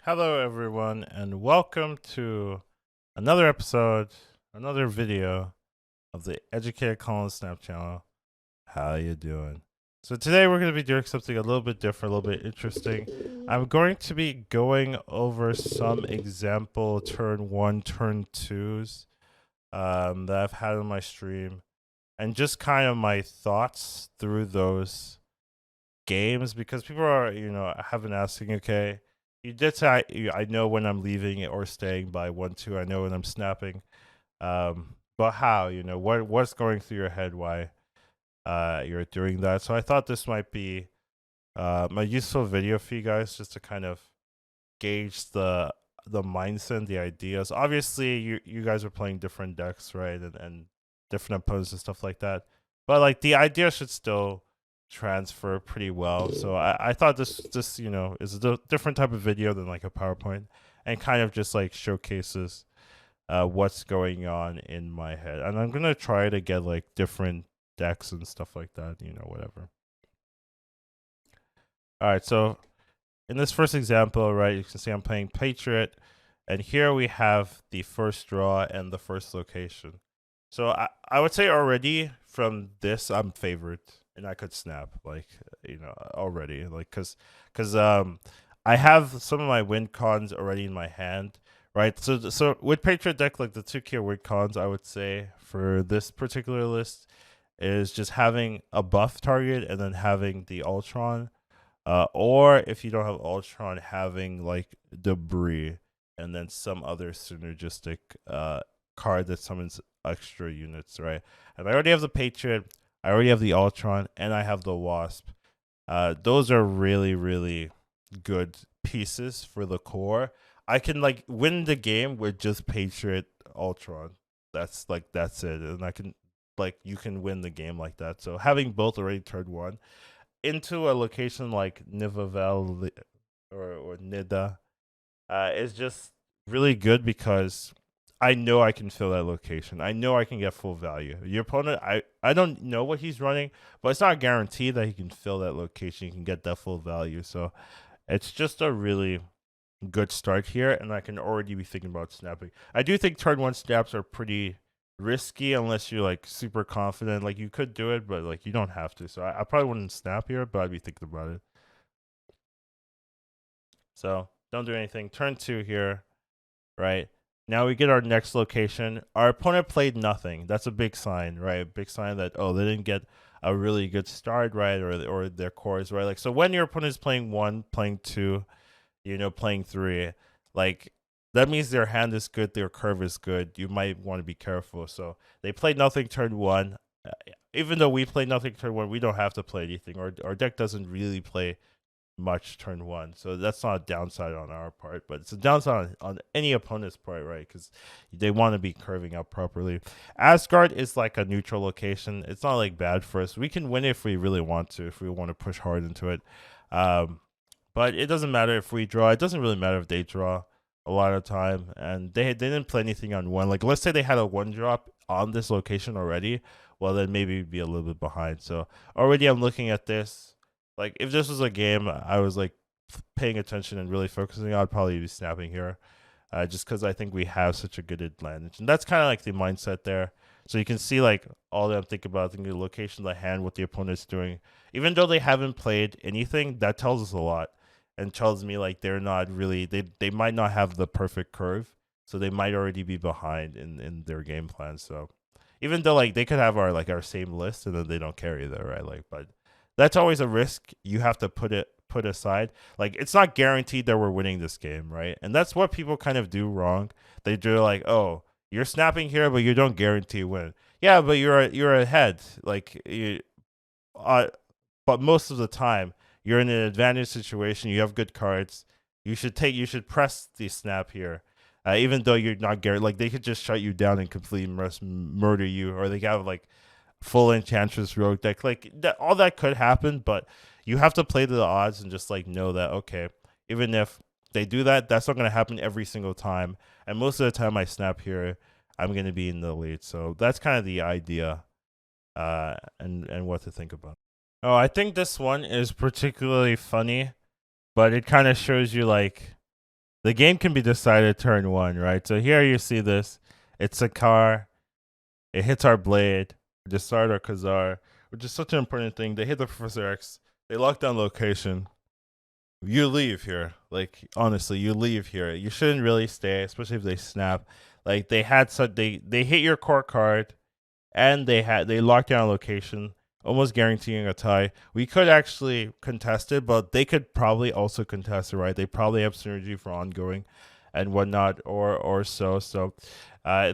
Hello, everyone, and welcome to another episode, another video of the Educated Collins Snap channel. How you doing? So today we're going to be doing something a little bit different, a little bit interesting. I'm going to be going over some example turn one, turn twos that I've had on my stream, and just kind of my thoughts through those games because people are, have been asking, okay, you did say I know when I'm leaving or staying by 1-2. I know when I'm snapping. But how, what's going through your head why you're doing that? So I thought this might be a useful video for you guys just to kind of gauge the mindset and the ideas. Obviously, you guys are playing different decks, right? And different opponents and stuff like that. But like the idea should still transfer pretty well. So I thought this is a different type of video than like a PowerPoint, and kind of just like showcases what's going on in my head. And I'm gonna try to get like different decks and stuff like that. Whatever. All right, so in this first example, right, you can see I'm playing Patriot, and here we have the first draw and the first location. So I would say already from this I'm favored, and I could snap like already like because I have some of my win cons already in my hand, right? So with Patriot deck, like the two key win cons, I would say for this particular list is just having a buff target and then having the Ultron, or if you don't have Ultron, having like Debris and then some other synergistic card that summons extra units, right? And I already have the Patriot, I already have the Ultron, and I have the Wasp. Those are really, really good pieces for the core. I can like win the game with just Patriot Ultron. That's it. And I can like you can win the game like that. So having both already turned one into a location like Nivavel or Nida is just really good because I know I can fill that location. I know I can get full value. Your opponent, I don't know what he's running, but it's not guaranteed that he can fill that location. He can get that full value. So it's just a really good start here, and I can already be thinking about snapping. I do think turn one snaps are pretty risky unless you're like super confident. Like you could do it, but like you don't have to. So I probably wouldn't snap here, but I'd be thinking about it. So don't do anything. Turn two here, right? Now we get our next location. Our opponent played nothing. That's a big sign, right? Big sign that they didn't get a really good start, right? Or their cores, right? Like so when your opponent is playing one, playing two, playing three, like that means their hand is good, their curve is good. You might want to be careful. So they played nothing turn one. Even though we played nothing turn one, we don't have to play anything. Our deck doesn't really play much turn one, so that's not a downside on our part, but it's a downside on any opponent's part, right? Because they want to be curving up properly. Asgard is like a neutral location. It's not like bad for us. We can win if we really want to, if we want to push hard into it. But it doesn't matter if we draw. It doesn't really matter if they draw a lot of time, and they didn't play anything on one. Like let's say they had a one drop on this location already, well then maybe we'd be a little bit behind. So already I'm looking at this. Like if this was a game I was like paying attention and really focusing on, I'd probably be snapping here, just because I think we have such a good advantage, and that's kind of like the mindset there. So you can see like all that I'm thinking about, thinking the location of the hand, what the opponent's doing. Even though they haven't played anything, that tells us a lot and tells me like they're not really they might not have the perfect curve, so they might already be behind in their game plan. So even though like they could have our same list and then they don't carry that, right? Like, but that's always a risk you have to put aside. Like it's not guaranteed that we're winning this game, right? And that's what people kind of do wrong. They do like, oh, you're snapping here, but you don't guarantee win. Yeah, but you're ahead. Like uh, but most of the time you're in an advantage situation. You have good cards. You should press the snap here, even though you're not guaranteed. Like they could just shut you down and completely murder you, or they have like full enchantress rogue deck. Like that, all that could happen, but you have to play to the odds and just like know that okay, even if they do that, that's not going to happen every single time. And most of the time, I snap here, I'm going to be in the lead. So that's kind of the idea, and what to think about. Oh, I think this one is particularly funny, but it kind of shows you like The game can be decided turn one, right? So here you see this. It's a car. It hits our blade. We discard our Khazar, which is such an important thing. They hit the Professor X. They lock down location. You leave here. Like honestly, you leave here. You shouldn't really stay, especially if they snap. Like they hit your core card and they locked down location, almost guaranteeing a tie. We could actually contest it, but they could probably also contest it, right? They probably have synergy for ongoing and whatnot, or so. So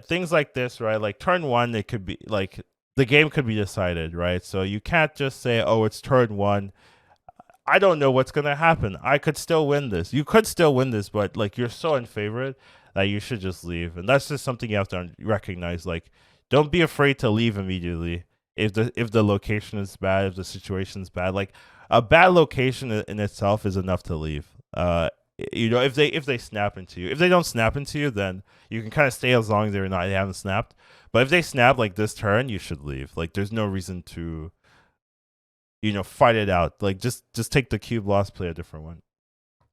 things like this, right? Like turn one, it could be like the game could be decided, right? So you can't just say, oh, it's turn one. I don't know what's gonna happen. I could still win this. You could still win this, but like you're so in favorite that you should just leave. And that's just something you have to recognize. Like, don't be afraid to leave immediately if the location is bad, if the situation is bad. Like a bad location in itself is enough to leave. If they snap into you, if they don't snap into you, then you can kind of stay as long as they haven't snapped. But if they snap like this turn, you should leave. Like there's no reason to fight it out. Like just take the cube loss, play a different one.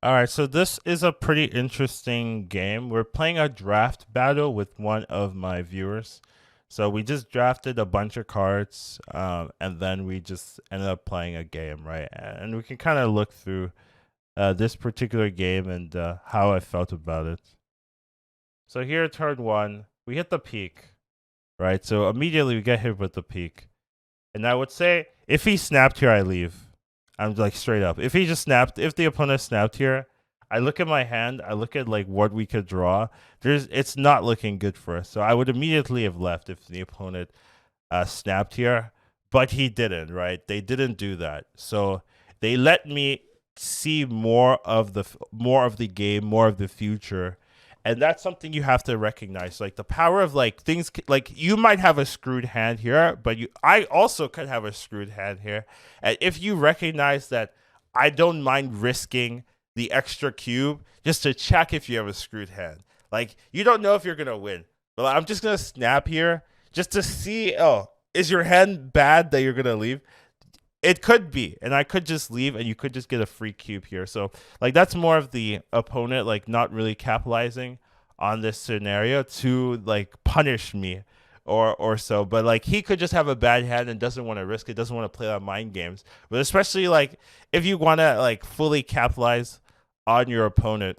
All right, so this is a pretty interesting game. We're playing a draft battle with one of my viewers. So we just drafted a bunch of cards, and then we just ended up playing a game, right? And we can kind of look through this particular game and how I felt about it. So here, turn one, we hit the peak, right? So immediately we get hit with the peak. And I would say if he snapped here, I leave. I'm like straight up. If he just snapped, if the opponent snapped here, I look at my hand, I look at like what we could draw. It's not looking good for us. So I would immediately have left if the opponent snapped here, but he didn't, right? They didn't do that. So they let me see more of the game, more of the future. And that's something you have to recognize, like the power of like things. Like you might have a screwed hand here, but I also could have a screwed hand here. And if you recognize that, I don't mind risking the extra cube just to check if you have a screwed hand. Like you don't know if you're gonna win, but I'm just gonna snap here just to see. Oh, is your hand bad that you're gonna leave? It could be, and I could just leave, and you could just get a free cube here. So, like, that's more of the opponent, like, not really capitalizing on this scenario to like punish me, or so. But like, he could just have a bad hand and doesn't want to risk it, doesn't want to play that mind games. But especially like if you want to like fully capitalize on your opponent,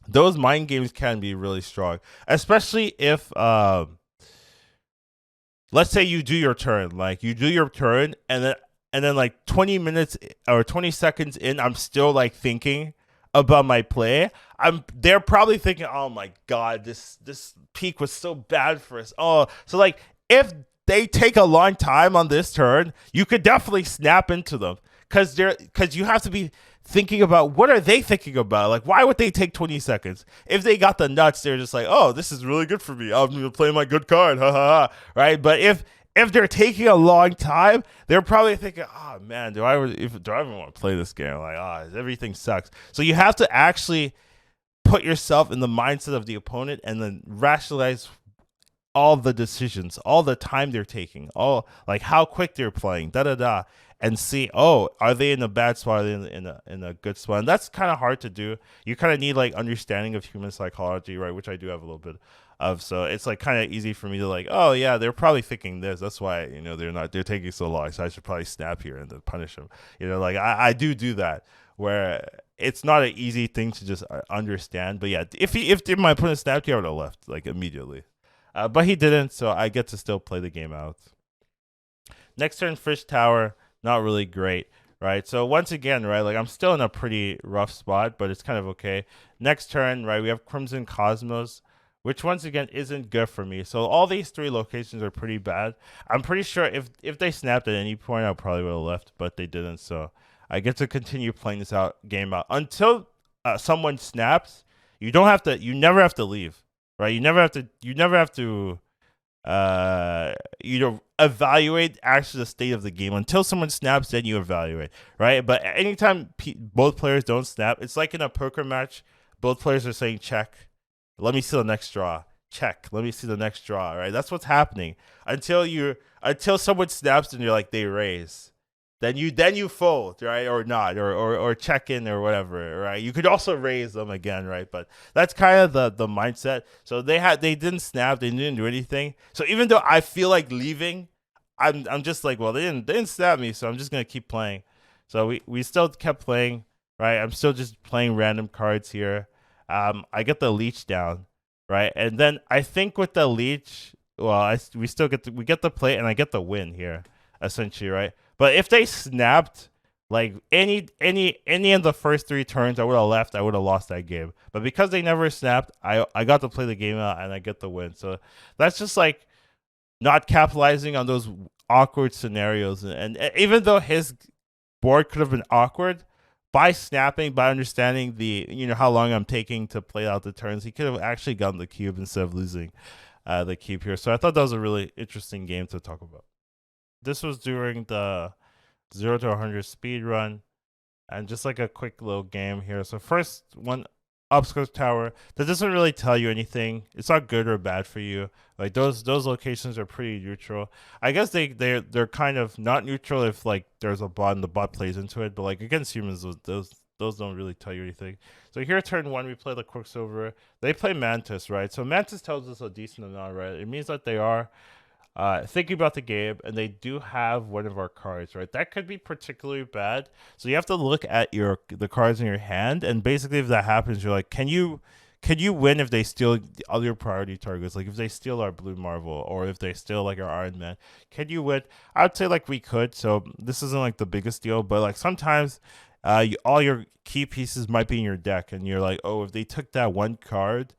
those mind games can be really strong, especially if let's say you do your turn, like you do your turn, and then like 20 minutes or 20 seconds in, I'm still like thinking about my play. They're probably thinking, oh my god, this peak was so bad for us. Oh, so like if they take a long time on this turn, you could definitely snap into them because you have to be thinking about what are they thinking about. Like, why would they take 20 seconds? If they got the nuts, they're just like, oh, this is really good for me. I'm gonna play my good card, ha ha ha. Right? But if they're taking a long time, they're probably thinking, oh man, do I even want to play this game? Like, everything sucks. So you have to actually put yourself in the mindset of the opponent and then rationalize all the decisions, all the time they're taking, all like how quick they're playing, and see, oh, are they in a bad spot? Are they in a good spot? And that's kind of hard to do. You kind of need like understanding of human psychology, right? Which I do have a little bit of. So it's like kind of easy for me to like, oh yeah, they're probably thinking this. That's why they're taking so long. So I should probably snap here and then punish them. Like I do that where it's not an easy thing to just understand. But yeah, if my opponent snapped here, I would have left like immediately. But he didn't, so I get to still play the game out. Next turn, Fish Tower, not really great, right? So once again, right, like I'm still in a pretty rough spot, but it's kind of okay. Next turn, right, we have Crimson Cosmos, which once again isn't good for me. So all these three locations are pretty bad. I'm pretty sure if they snapped at any point, I probably would have left, but they didn't. So I get to continue playing this game out until someone snaps. You never have to leave. Right, you never have to evaluate actually the state of the game until someone snaps. Then you evaluate, right? But anytime both players don't snap, it's like in a poker match. Both players are saying check. Let me see the next draw. Check. Let me see the next draw. Right, that's what's happening until someone snaps and you're like they raise. then you fold, right, or not, or check in or whatever, right. You could also raise them again, right, but that's kind of the mindset. So they didn't snap, they didn't do anything. So even though I feel like leaving, I'm just like, well, they didn't snap me, so I'm just gonna keep playing. So we still kept playing, right. I'm still just playing random cards here. I get the leech down, right, and then I think with the leech, well, we still get the play, and I get the win here, essentially, right. But if they snapped like any of the first 3 turns, I would have left. I would have lost that game. But because they never snapped, I got to play the game out and I get the win. So that's just like not capitalizing on those awkward scenarios. And even though his board could have been awkward, by snapping, by understanding how long I'm taking to play out the turns, he could have actually gotten the cube instead of losing the cube here. So I thought that was a really interesting game to talk about. This was during the 0 to 100 speed run, and just like a quick little game here. So first one, obstacle tower. That doesn't really tell you anything. It's not good or bad for you. Like those locations are pretty neutral. I guess they're kind of not neutral if like there's a bot and the bot plays into it. But like against humans, those don't really tell you anything. So here, turn 1, we play the Quicksilver. They play Mantis, right? So Mantis tells us a decent amount, right? It means that they are thinking about the game, and they do have one of our cards, right? That could be particularly bad. So you have to look at the cards in your hand, and basically, if that happens, you're like, can you win if they steal the other priority targets? Like if they steal our Blue Marvel, or if they steal like our Iron Man, can you win? I would say like we could. So this isn't like the biggest deal, but like sometimes, all your key pieces might be in your deck, and you're like, oh, if they took that one card,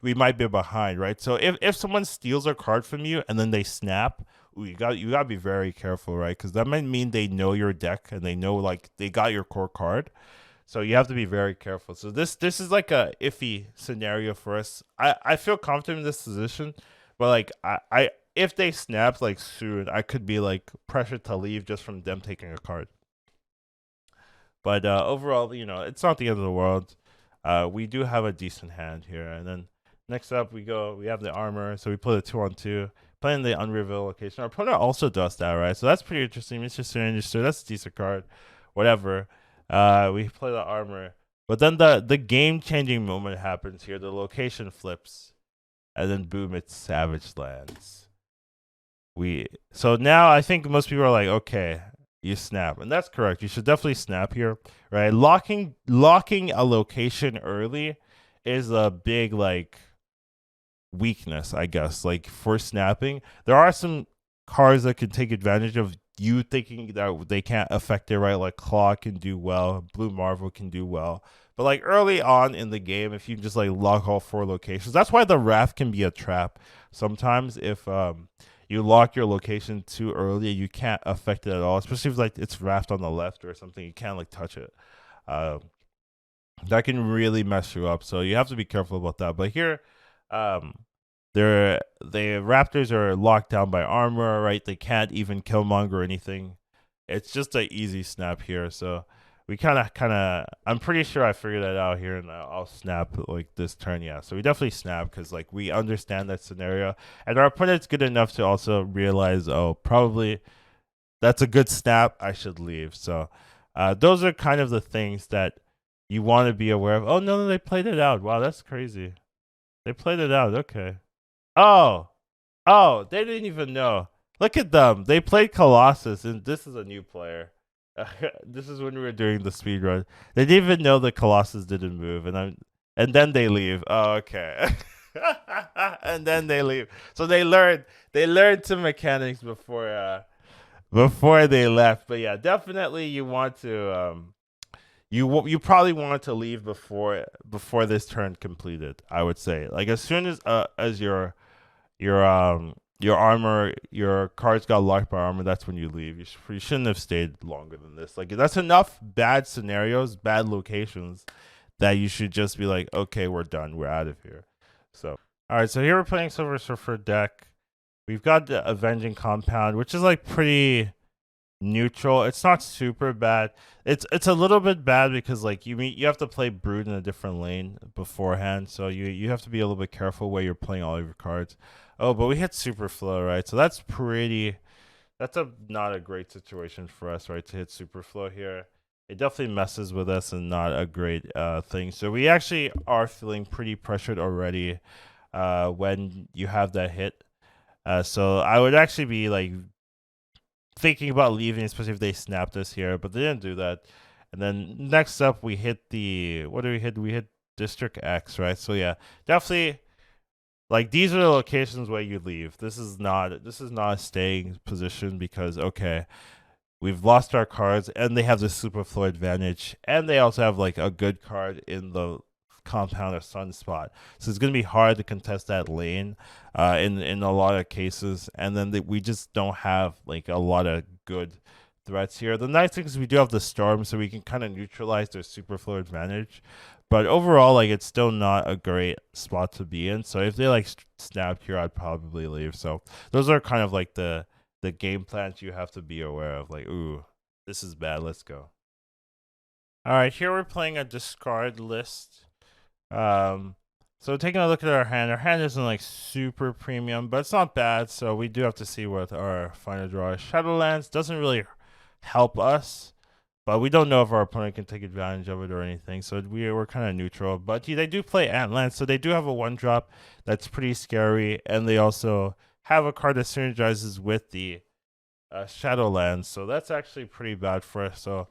we might be behind, right? So if someone steals a card from you and then they snap, you got to be very careful, right? Because that might mean they know your deck and they know like they got your core card. So you have to be very careful. So this is like a iffy scenario for us. I feel confident in this position, but like I if they snap like soon, I could be like pressured to leave just from them taking a card. But overall, it's not the end of the world. We do have a decent hand here. And then next up, we have the armor. So we play the 2-on-2, playing the unreveal location. Our opponent also does that, right? So that's pretty interesting. Mr. Sinister, that's a decent card. Whatever. We play the armor. But then the game-changing moment happens here. The location flips. And then boom, it's Savage Lands. So now I think most people are like, okay, you snap, and that's correct. You should definitely snap here, right? Locking a location early is a big like weakness, I guess. Like for snapping, there are some cards that can take advantage of you thinking that they can't affect it, right? Like Claw can do well, Blue Marvel can do well. But like early on in the game, if you just like lock all 4 locations, that's why the Raft can be a trap. Sometimes if you lock your location too early, you can't affect it at all. Especially if like it's Raft on the left or something, you can't like touch it. That can really mess you up. So you have to be careful about that. But here, the Raptors are locked down by armor, right? They can't even Killmonger or anything. It's just an easy snap here. So we kind of, I'm pretty sure I figured that out here, and I'll snap like this turn. Yeah, so we definitely snap because like we understand that scenario, and our opponent's good enough to also realize, oh, probably that's a good snap. I should leave. So those are kind of the things that you want to be aware of. Oh no, they played it out. Wow, that's crazy. They played it out. Okay. Oh, they didn't even know. Look at them. They played Colossus, and this is a new player. This is when we were doing the speed run. They didn't even know the Colossus didn't move, and then they leave. Oh, okay. And then they leave. So they learned some mechanics before they left. But yeah, definitely you want to you probably wanted to leave before this turn completed. I would say like as soon as your armor, your cards got locked by armor, that's when you leave. You shouldn't have stayed longer than this. Like that's enough bad scenarios, bad locations that you should just be like, okay, we're done, we're out of here. So all right, so here we're playing Silver Surfer deck. We've got the Avenging Compound, which is like pretty neutral. It's not super bad. It's a little bit bad because like you have to play Brood in a different lane beforehand, so you have to be a little bit careful where you're playing all of your cards. Oh, but we hit Super Flow, right? So that's pretty That's a not a great situation for us, right? To hit super flow here. It definitely messes with us and not a great thing. So we actually are feeling pretty pressured already when you have that hit. So I would actually be like thinking about leaving, especially if they snapped us here, but they didn't do that. And then next up, we hit the what do we hit? We hit District X, right? So yeah, definitely like these are the locations where you leave. This is not a staying position because okay, we've lost our cards and they have the super flow advantage and they also have like a good card in the compound or sunspot, so it's going to be hard to contest that lane in a lot of cases, and then we just don't have like a lot of good threats here. The nice thing is we do have the storm, so we can kind of neutralize their super flow advantage, but overall like it's still not a great spot to be in. So if they like snapped here, I'd probably leave. So those are kind of like the game plans you have to be aware of. Like, ooh, this is bad. Let's go. All right, here we're playing a discard list. So taking a look at our hand isn't like super premium, but it's not bad. So we do have to see what our final draw is. Shadowlands doesn't really help us, but we don't know if our opponent can take advantage of it or anything. So we're kind of neutral. But they do play Antlands, so they do have a 1-drop that's pretty scary, and they also have a card that synergizes with the Shadowlands, so that's actually pretty bad for us. So,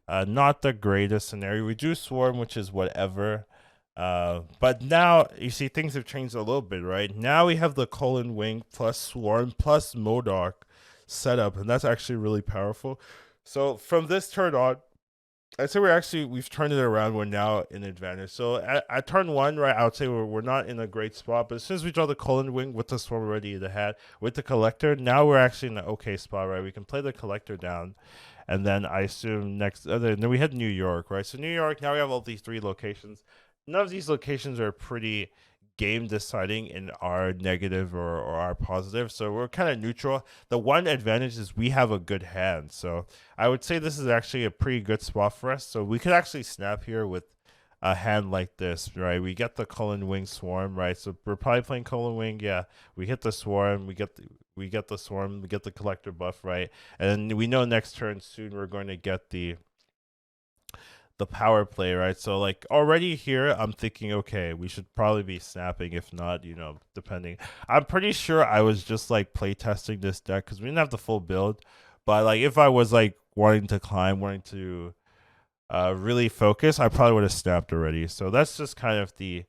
not the greatest scenario. We do Swarm, which is whatever. But now you see things have changed a little bit, right? Now we have the Colin Wing plus Swarm plus Modok setup, and that's actually really powerful. So from this turn on, I'd say we've turned it around. We're now in advantage. So at turn one, right, I would say we're not in a great spot. But as soon as we draw the Colin Wing with the Swarm already in the hat, with the Collector, now we're actually in an okay spot, right? We can play the Collector down, and then I assume next. Then we hit New York, right? So New York. Now we have all these 3 locations. None of these locations are pretty game deciding in our negative or our positive. So we're kind of neutral. The one advantage is we have a good hand. So I would say this is actually a pretty good spot for us. So we could actually snap here with a hand like this, right? We get the Cullen Wing Swarm, right? So we're probably playing Cullen Wing. Yeah, we hit the Swarm. We get the Swarm. We get the Collector buff, right? And we know next turn soon we're going to get the power play, right? So like already here, I'm thinking, okay, we should probably be snapping. If not, depending. I'm pretty sure I was just like play testing this deck because we didn't have the full build. But like if I was like wanting to climb, wanting to really focus, I probably would have snapped already. So that's just kind of the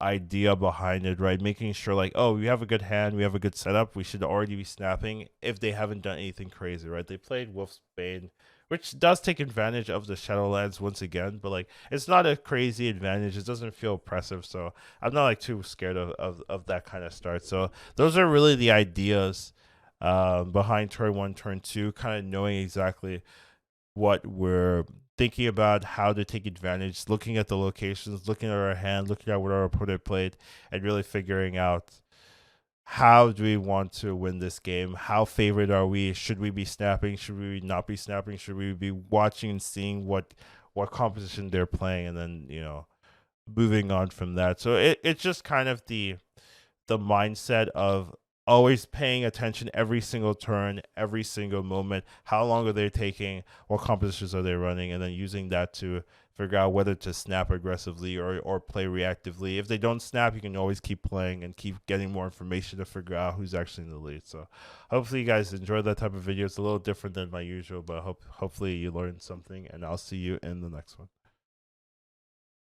idea behind it, right? Making sure like, oh, we have a good hand, we have a good setup, we should already be snapping if they haven't done anything crazy, right? They played Wolf's Bane, which does take advantage of the Shadowlands once again, but like it's not a crazy advantage. It doesn't feel oppressive, so I'm not like too scared of that kind of start. So those are really the ideas behind turn one, turn two, kind of knowing exactly what we're thinking about, how to take advantage, looking at the locations, looking at our hand, looking at what our opponent played, and really figuring out how do we want to win this game? How favored are we? Should we be snapping? Should we not be snapping? Should we be watching and seeing what composition they're playing, and then moving on from that? So it's just kind of the mindset of always paying attention every single turn, every single moment. How long are they taking? What compositions are they running? And then using that to figure out whether to snap aggressively or play reactively. If they don't snap, you can always keep playing and keep getting more information to figure out who's actually in the lead. So hopefully you guys enjoyed that type of video. It's a little different than my usual, but hopefully you learned something, and I'll see you in the next one.